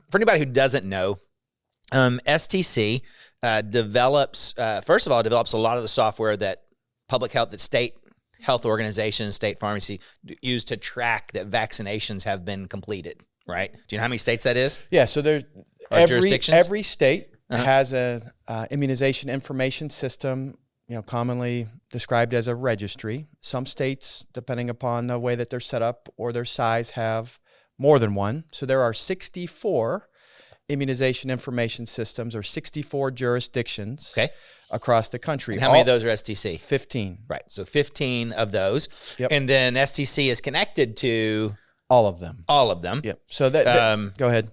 for anybody who doesn't know, STC develops a lot of the software that public health, that state health organizations, state pharmacy use to track that vaccinations have been completed, right? Do you know how many states that is? Yeah, so there's jurisdictions? Every state has a immunization information system, commonly described as a registry. Some states, depending upon the way that they're set up or their size, have more than one. So there are 64 immunization information systems, or 64 jurisdictions across the country. And how many of those are STC? 15. Right, so 15 of those. Yep. And then STC is connected to all of them. All of them. Yep. So go ahead.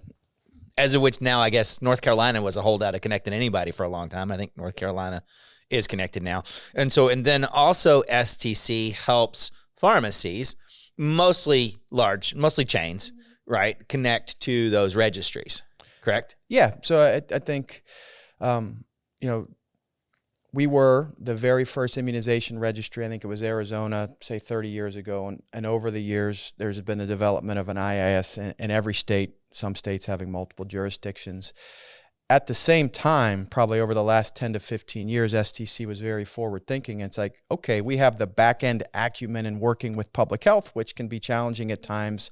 As of which now, I guess North Carolina was a holdout of connecting anybody for a long time. I think North Carolina is connected now. And then also STC helps pharmacies, mostly chains, right, connect to those registries, correct? Yeah. So I think, we were the very first immunization registry. I think it was Arizona, say 30 years ago. And over the years, there's been the development of an IIS in every state, some states having multiple jurisdictions. At the same time, probably over the last 10 to 15 years, STC was very forward thinking. It's like, okay, we have the back end acumen in working with public health, which can be challenging at times,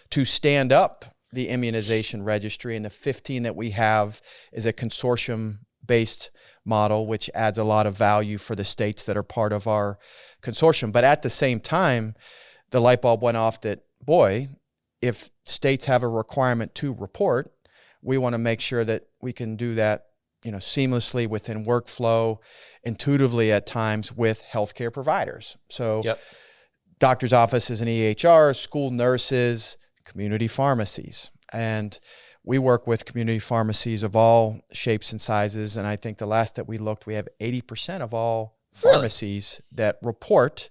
to stand up the immunization registry. And the 15 that we have is a consortium-based model, which adds a lot of value for the states that are part of our consortium. But at the same time, the light bulb went off that, boy, if states have a requirement to report, we want to make sure that we can do that, seamlessly within workflow, intuitively at times with healthcare providers. So doctor's offices and EHR, school nurses, community pharmacies. And we work with community pharmacies of all shapes and sizes. And I think the last that we looked, we have 80% of all pharmacies that report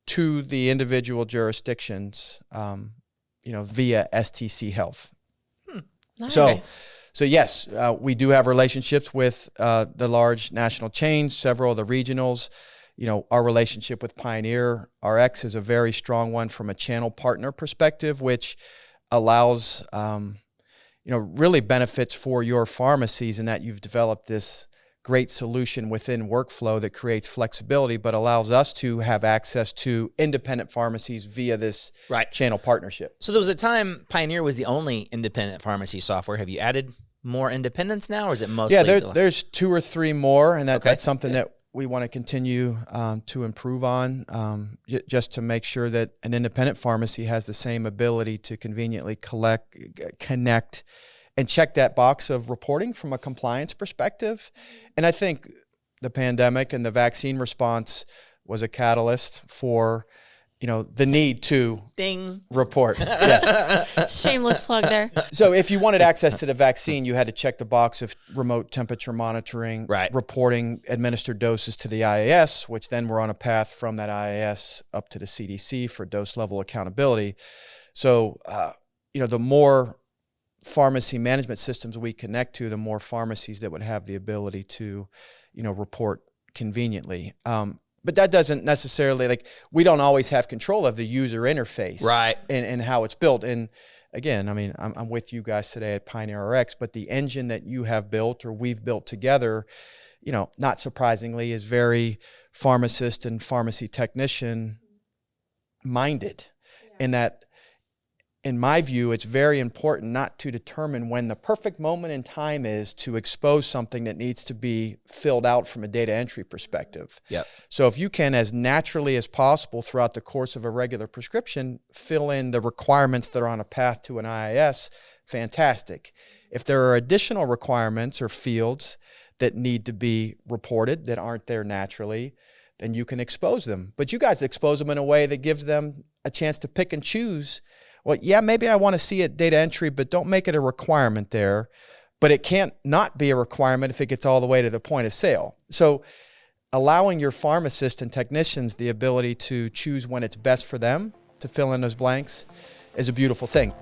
to the individual jurisdictions, via STC Health. Nice. So yes, we do have relationships with the large national chains, several of the regionals. Our relationship with Pioneer RX is a very strong one from a channel partner perspective, which allows, really benefits for your pharmacies in that you've developed this great solution within workflow that creates flexibility, but allows us to have access to independent pharmacies via this channel partnership. So there was a time Pioneer was the only independent pharmacy software. Have you added more independents now, or is it mostly? Yeah, there's 2 or 3 more, and that's something that we want to continue to improve on, just to make sure that an independent pharmacy has the same ability to conveniently connect, and check that box of reporting from a compliance perspective. And I think the pandemic and the vaccine response was a catalyst for, the need to report. Yes. Shameless plug there. So if you wanted access to the vaccine, you had to check the box of remote temperature monitoring, reporting administered doses to the IAS, which then we're on a path from that IAS up to the CDC for dose level accountability. So, the more pharmacy management systems we connect to, the more pharmacies that would have the ability to, report conveniently. But that doesn't necessarily, we don't always have control of the user interface, and how it's built. And again, I'm with you guys today at Pioneer RX, but the engine that you have built or we've built together, not surprisingly, is very pharmacist and pharmacy technician minded. In that, in my view, it's very important not to determine when the perfect moment in time is to expose something that needs to be filled out from a data entry perspective. So if you can, as naturally as possible throughout the course of a regular prescription, fill in the requirements that are on a path to an IIS, fantastic. If there are additional requirements or fields that need to be reported that aren't there naturally, then you can expose them. But you guys expose them in a way that gives them a chance to pick and choose. Well, yeah, maybe I want to see it data entry, but don't make it a requirement there. But it can't not be a requirement if it gets all the way to the point of sale. So allowing your pharmacists and technicians the ability to choose when it's best for them to fill in those blanks is a beautiful thing.